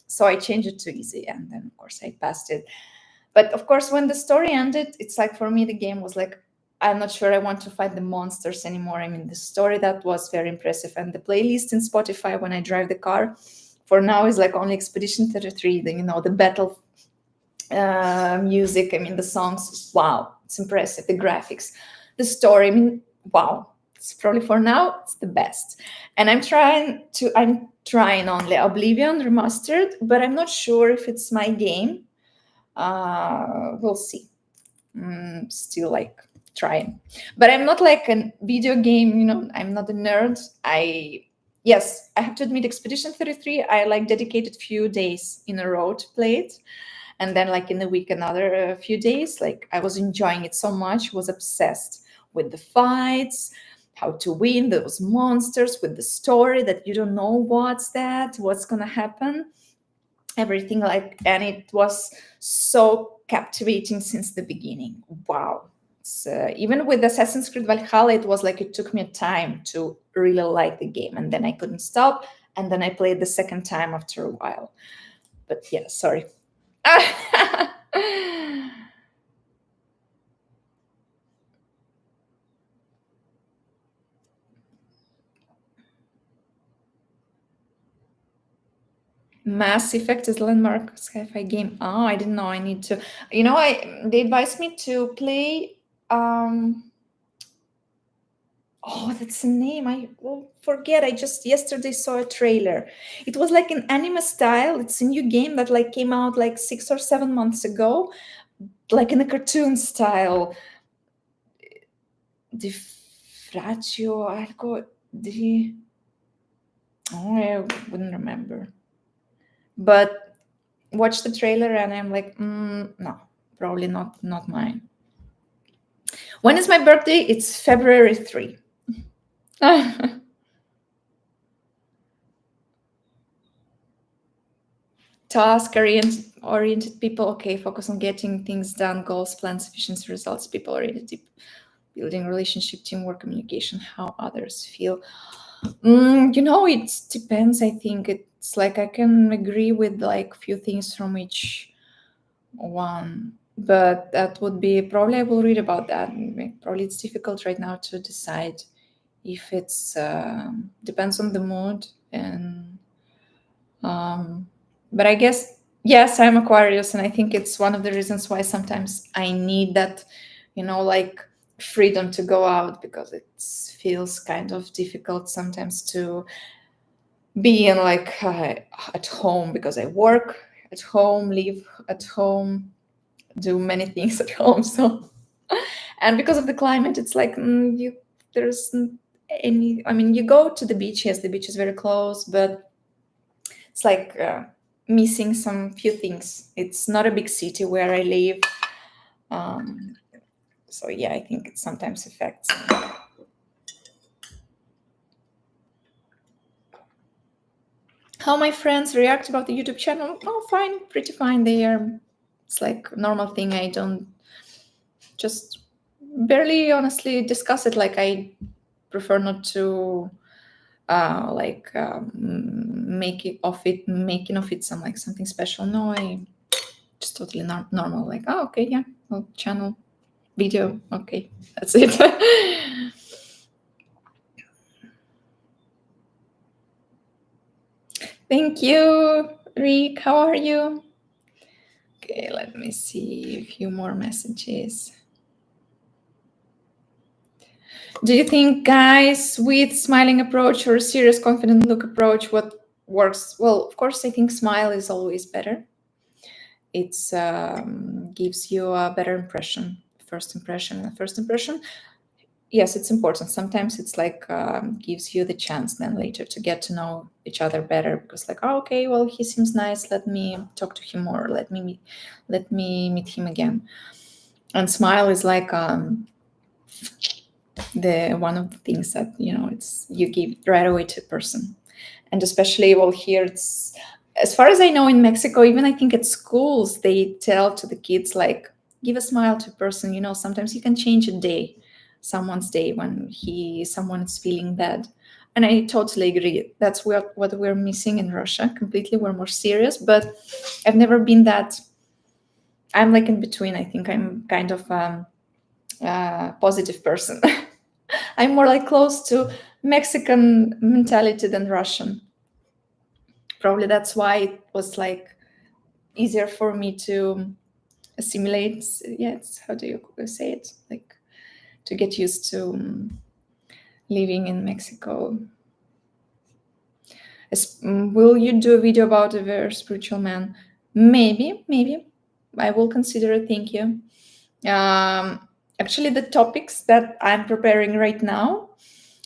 So I changed it to easy, and then of course I passed it. But of course, when the story ended, it's like, for me, the game was like, I'm not sure I want to fight the monsters anymore. I mean, the story, that was very impressive. And the playlist in Spotify when I drive the car for now is like only Expedition 33, the battle Music, I mean, the songs, wow, it's impressive. The graphics, the story, I mean, wow. It's probably for now, it's the best. And I'm trying only Oblivion Remastered, but I'm not sure if it's my game. We'll see. Still like trying, but I'm not like a video game, I'm not a nerd. Yes, I have to admit, Expedition 33, I like dedicated few days in a row to play it, and then like in the week another few days. Like I was enjoying it so much, was obsessed with the fights, how to win those monsters, with the story that you don't know what's gonna happen, everything, like, and it was so captivating since the beginning. Wow. Even with Assassin's Creed Valhalla, it was like it took me time to really like the game, and then I couldn't stop, and then I played the second time after a while. But yeah, sorry. Mass Effect is landmark sci-fi game. Oh, I didn't know. I need to. They advised me to play. Oh, that's the name. I will forget. I just yesterday saw a trailer. It was like an anime style. It's a new game that like came out like 6 or 7 months ago, like in a cartoon style. Di Fraccio Algo di. Oh, I wouldn't remember. But watch the trailer and I'm like, no, probably not mine. When is my birthday? It's February 3. Task oriented people, okay, focus on getting things done, goals, plans, efficiency, results. People oriented, building relationship, teamwork, communication, how others feel. It depends. I think it's like I can agree with like few things from each one, but that would be probably, I will read about that. Probably it's difficult right now to decide if it's depends on the mood. And but I guess, yes, I'm Aquarius, and I think it's one of the reasons why sometimes I need that, like freedom to go out, because it feels kind of difficult sometimes to be in like at home, because I work at home, live at home, do many things at home. So, and because of the climate, it's like there's any. I mean, you go to the beach. Yes, the beach is very close, but it's like missing some few things. It's not a big city where I live, so yeah, I think it sometimes affects. How my friends react about the YouTube channel? Oh, fine, pretty fine. They are. It's like normal thing. I don't just barely honestly discuss it. Like I prefer not to making of it some like something special. No, I just totally normal. Like, oh, okay, yeah, well, channel, video, okay, that's it. Thank you, Rick. How are you? Okay, let me see a few more messages. Do you think, guys, with smiling approach or serious, confident look approach, what works? Well, of course, I think smile is always better. It's gives you a better impression, first impression. And first impression, yes, it's important. Sometimes it's like gives you the chance then later to get to know each other better, because like, oh, okay, well, he seems nice. Let me talk to him more. Let me meet him again. And smile is like the one of the things that it's you give right away to a person. And especially, well, here it's, as far as I know, in Mexico, even I think at schools they tell to the kids like, give a smile to a person. Sometimes you can change a day, someone's day, when someone is feeling bad. And I totally agree. That's what we're missing in Russia completely. We're more serious, but I've never been that. I'm like in between. I think I'm kind of positive person. I'm more like close to Mexican mentality than Russian. Probably that's why it was like easier for me to assimilate. Yeah, how do you say it? Like to get used to living in Mexico. Will you do a video about a very spiritual man? Maybe. I will consider it. Thank you. Actually, the topics that I'm preparing right now,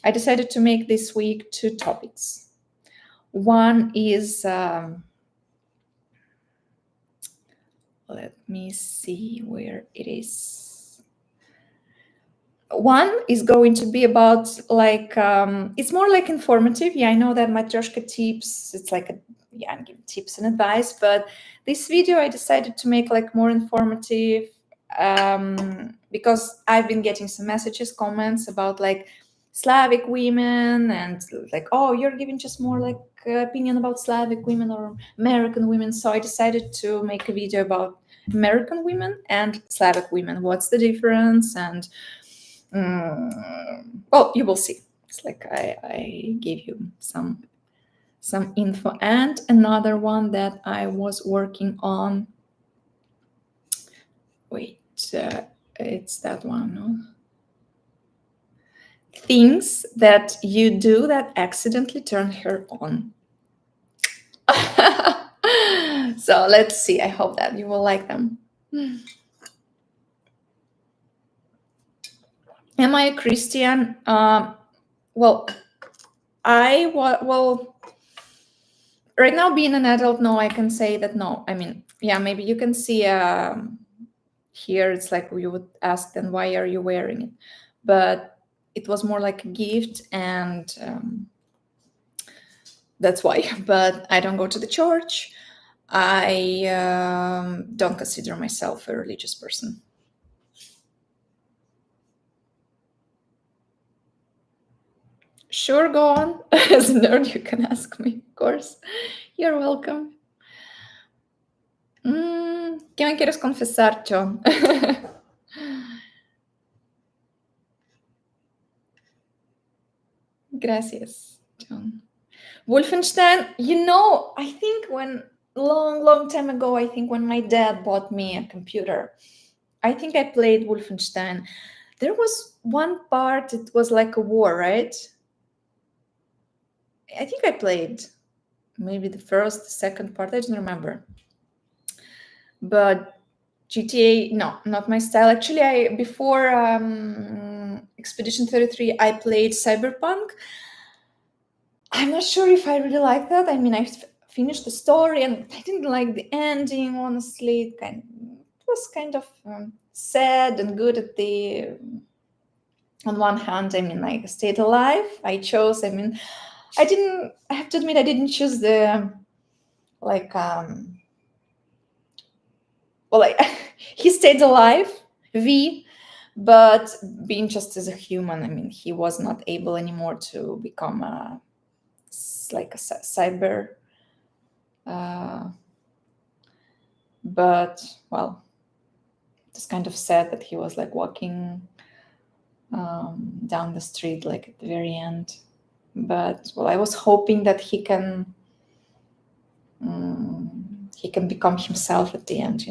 I decided to make this week 2 topics. One is, let me see where it is. One is going to be about like, it's more like informative. Yeah, I know that Matryoshka tips, it's like I'm giving tips and advice, but this video I decided to make like more informative, because I've been getting some messages, comments about like Slavic women and like, oh, you're giving just more like opinion about Slavic women or American women. So I decided to make a video about American women and Slavic women. What's the difference? And well, you will see. It's like I gave you some info. And another one that I was working on. Wait, it's that one. No? Things that you do that accidentally turn her on. So let's see. I hope that you will like them. Am I a Christian? Well, right now, being an adult, no, I can say that no. I mean, yeah, maybe you can see here. It's like you would ask, then why are you wearing it? But it was more like a gift, and that's why. But I don't go to the church. I don't consider myself a religious person. Sure, go on. As a nerd, you can ask me, of course. You're welcome. ¿Qué me quieres confesar, John? Gracias, John. Wolfenstein, I think when long time ago, I think when my dad bought me a computer, I think I played Wolfenstein. There was one part, it was like a war, right? I think I played maybe the first, the second part, I don't remember. But GTA, no, not my style. Actually, before Expedition 33, I played Cyberpunk. I'm not sure if I really like that. I mean, I finished the story and I didn't like the ending, honestly. It was kind of sad and good on one hand. I mean, like, stayed alive. I have to admit, I didn't choose the, like, he stayed alive, V, but being just as a human, I mean, he was not able anymore to become a cyber. But, well, it's kind of sad that he was like walking down the street, like at the very end. But, well, I was hoping that he can become himself at the end,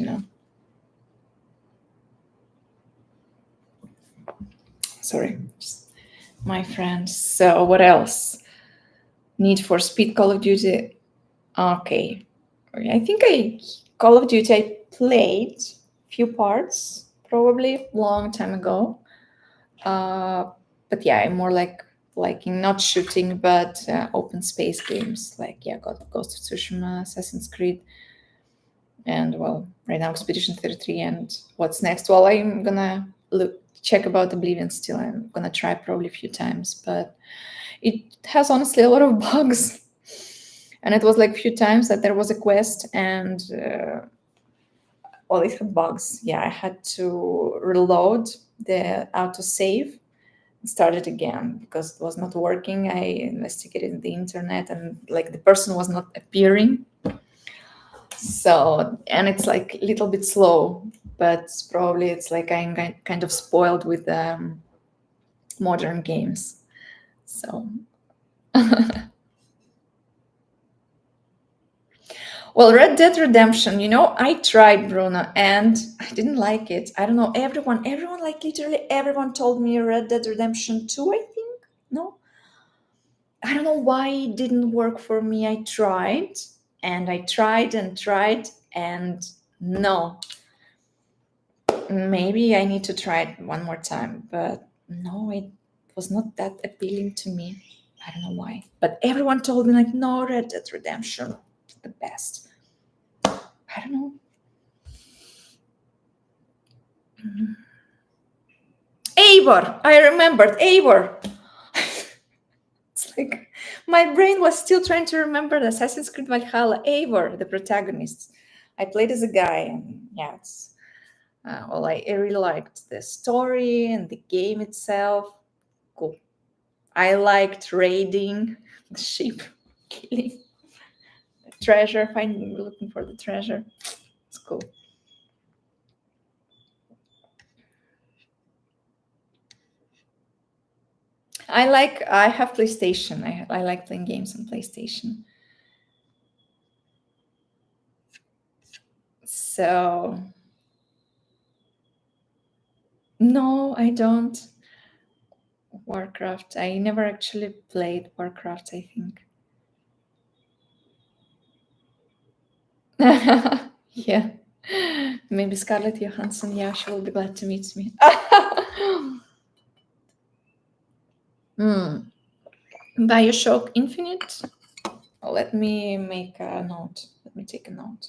Sorry, my friends. So what else? Need for Speed, Call of Duty. Okay, I think Call of Duty I played few parts, probably long time ago. But yeah, I'm more liking not shooting, but open space games, like got Ghost of Tsushima, Assassin's Creed, and well, right now Expedition 33. And what's next? Well, I'm gonna check about Oblivion still. I'm gonna try probably a few times, but it has honestly a lot of bugs. And it was like a few times that there was a quest and it had bugs. Yeah, I had to reload the autosave and start it again because it was not working. I investigated the internet and like the person was not appearing. So, and it's like a little bit slow, but probably it's like I'm kind of spoiled with modern games. So Well, Red Dead Redemption, I tried, Bruno, and I didn't like it. I don't know. Everyone, like literally everyone told me Red Dead Redemption 2, I think. No, I don't know why it didn't work for me. I tried and I tried and tried, and no. Maybe I need to try it one more time, but no, it was not that appealing to me. I don't know why. But everyone told me, like, no, Red Dead Redemption, the best. I don't know. Eivor! I remembered Eivor! It's like my brain was still trying to remember the Assassin's Creed Valhalla. Eivor, the protagonist. I played as a guy, and yeah, it's well, I really liked the story and the game itself. Cool. I liked raiding the ship, killing the treasure, finding, looking for the treasure. It's cool. I have PlayStation. I like playing games on PlayStation. So no, I don't. Warcraft. I never actually played Warcraft, I think. Yeah. Maybe Scarlett Johansson. Yeah, she will be glad to meet me. Hmm. Bioshock Infinite. Let me make a note. Let me take a note.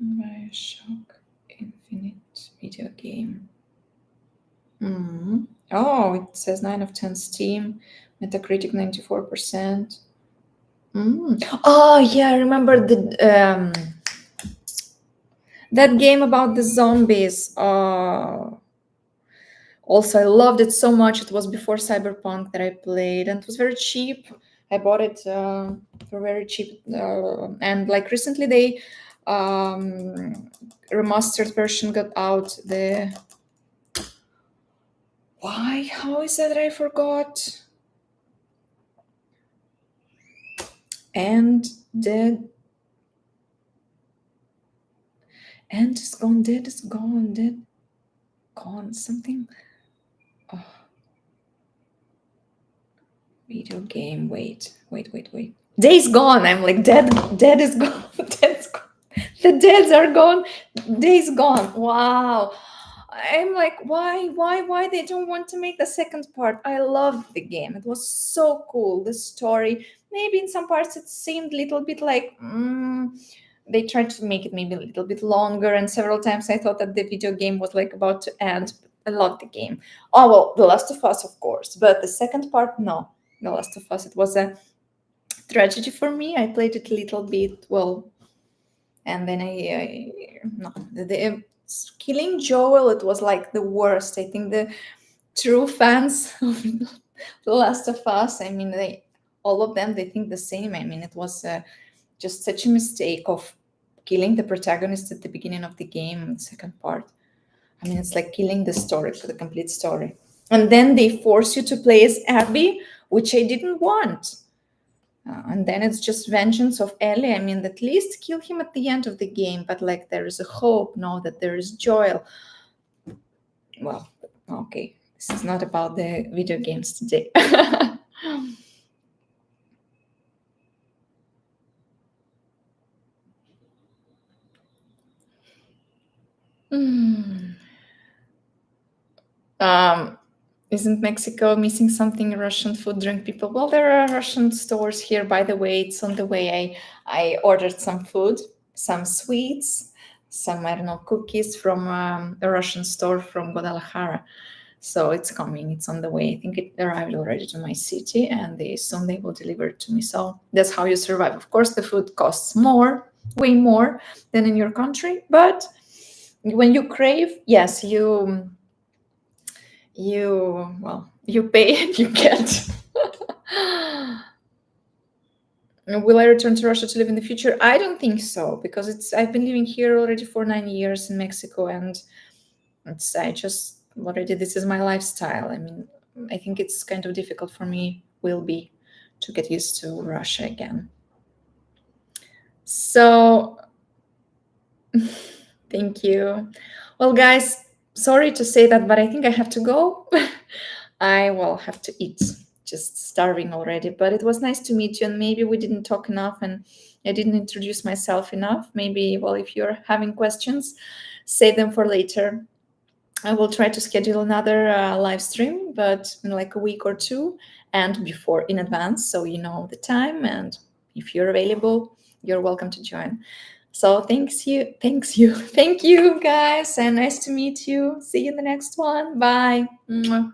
Bioshock Infinite video game. Oh, it says 9 of 10 Steam, Metacritic 94%. Oh, yeah, I remember that game about the zombies. Also, I loved it so much. It was before Cyberpunk that I played, and it was very cheap. I bought it for very cheap, and like recently they remastered version got out. The why? How is that? I forgot. And dead, and is gone. Dead is gone. Dead, gone. Something. Oh, video game. Wait. Days gone. I'm like dead. Dead is gone. Dead's gone. The deads are gone. Days gone. Wow. I'm like, why they don't want to make the second part? I love the game. It was so cool. The story. Maybe in some parts it seemed a little bit like they tried to make it maybe a little bit longer, and several times I thought that the video game was like about to end. I loved the game. Oh well, The Last of Us, of course, but the second part, no. The Last of Us, it was a tragedy for me. I played it a little bit, well, and then I no, the killing Joel, it was like the worst. I think the true fans of The Last of Us, I mean, they all of them they think the same. I mean, it was just such a mistake of killing the protagonist at the beginning of the game, the second part. I mean, it's like killing the story for the complete story, and then they force you to play as Abby, which I didn't want. And then it's just vengeance of Ellie. I mean, at least kill him at the end of the game, but like there is a hope, no, that there is Joel. Well, okay, this is not about the video games today. Hmm. Um, isn't Mexico missing something? Russian food, drink people? Well, there are Russian stores here. By the way, it's on the way. I ordered some food, some sweets, some I don't know cookies from a Russian store from Guadalajara. So it's coming. It's on the way. I think it arrived already to my city, and soon they will deliver it to me. So that's how you survive. Of course, the food costs more, way more than in your country, but when you crave, yes, you pay and you get. Will I return to Russia to live in the future? I don't think so, because I've been living here already for 9 years in Mexico, and I just already, this is my lifestyle. I mean, I think it's kind of difficult for me, will be, to get used to Russia again. So thank you. Well, guys, sorry to say that, but I think I have to go. I will have to eat. Just starving already. But it was nice to meet you, and maybe we didn't talk enough, and I didn't introduce myself enough. Maybe, well, if you're having questions, save them for later. I will try to schedule another live stream, but in like a week or two, and before in advance, so you know the time. And if you're available, you're welcome to join. So thank you, guys, and nice to meet you. See you in the next one. Bye. Mwah.